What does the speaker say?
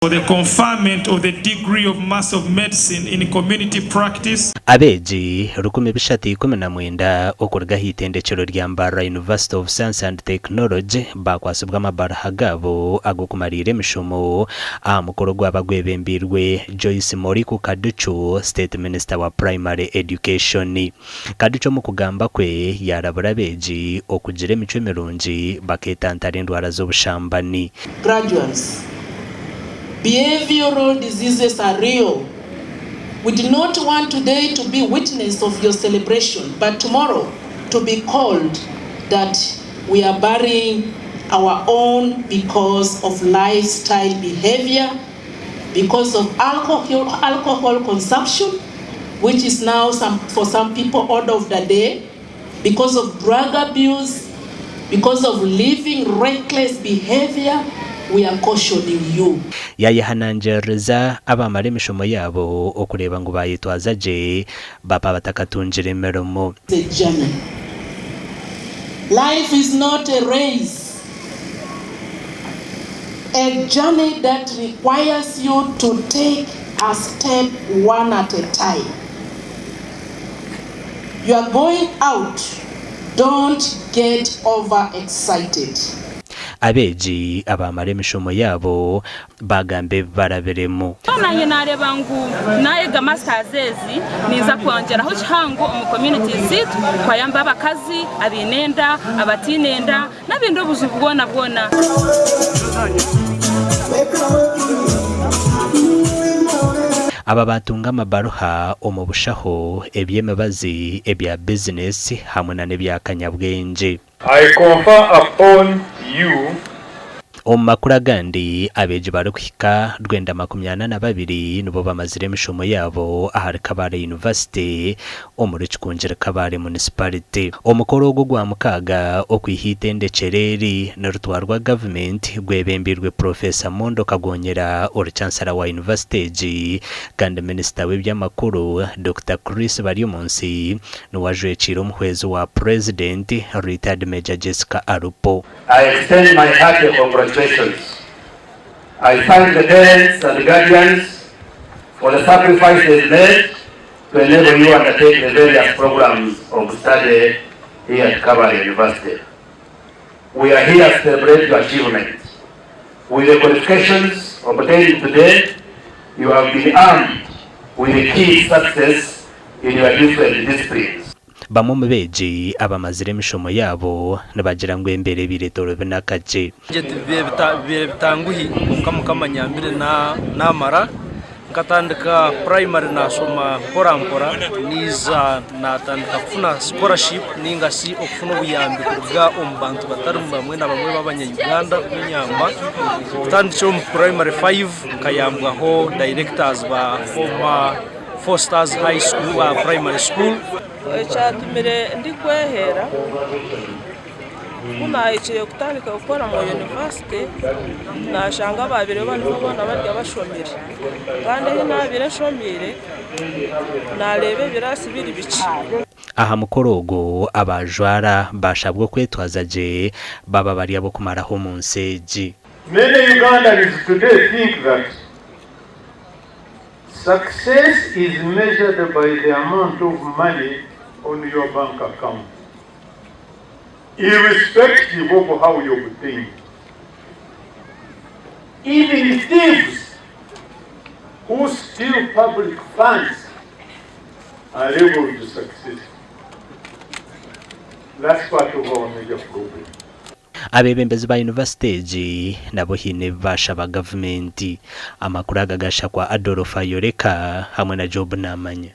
For the conferment of the degree of Master of Medicine in community practice. Abeegi 2019 okurga hitendekero rya Mbarara University of Science and Technology bakwasubwa amabara gabo agokumarire mishomo mukoro gwabagwebembirwe Joyce Moriku Kaducho State Minister wa Primary Education. Kaducho mukugamba kwe yarabura Abeegi okugire mico mirungi baketantara indwara z'obushambani. Graduates, behavioral diseases are real. We do not want today to be witness of your celebration, but tomorrow to be called that we are burying our own because of lifestyle behavior, because of alcohol consumption, which is now for some people order of the day, because of drug abuse, because of living reckless behavior. We are cautioning you. Yayihanangereza abamare mishomo yabo okureba ngo bayitwaza je baba batakatunjira imeromo. The journey. Life is not a race. A journey that requires you to take a step one at a time. You are going out. Don't get overexcited. Abeegi abamare mishomo yabo bagambe baraberemo. Nanye nareba ngu nayega masters niza kwongeraho cyango mu community zitu kwa yamba abakazi abinenda abatinenda nabindi buzubwona bwona. Aba batunga amabaruha omubushaho ebyemebazi ebya business hamwe na nebya kanyabwenje. I confer upon you Omakura gandi Abeegi barukwika 2022 nubo bamazire mishomo yabo ahari Kabale University omuri kikunjira Kabale municipality. Omukoro gwo gwa mukaga okwihitendekireri n'rutwarwa government gwebembirwe Professor Mondo Kagonyera ori chancellor wa university kandi minister w'ebyamakuru Dr. Chris Baryomunsi n'uwajwe chiro muhwezi wa president retired Major Jessica Arupo. I extend my hearty congratulations. I thank the parents and the guardians for the sacrifices made to enable you to undertake the various programs of study here at Kabale University. We are here to celebrate your achievements. With the qualifications obtained today, you have been armed with a key success in your different disciplines. Bamwe mu Abeegi abamazire mishomo yabo nabagira ngo embere biretoro binakaje bitanguhi mukamanyambire na mara nkatandika primary nasoma porampora niza natandika kufuna scholarship ninga si okufuna obuyambi kuruga omubantu batari bamwe na bamwe b'abanya-Uganda kunyamba tandicyo mu primary 5 kayambwaho directors ba former Fosters High School primary school. Chatumire ndi kwehera kuna ichire kutandika gukora mu university nashanga babire bana barya bashomire kandi nabire shomire narebe birasi biri bici. Aha mukorogo abajwara bashabwa kwetwaza je baba bari abo kumaraho mu nseji. Many Ugandans today think that success is measured by the amount of money on your bank account, irrespective of how you obtain. Even thieves who steal public funds are able to succeed. That's part of our major problem. Abebembezi ba university nabo hine bashaba government amakuru agagasha kwa Adolphe Yoreka hamwe na Job Namanya.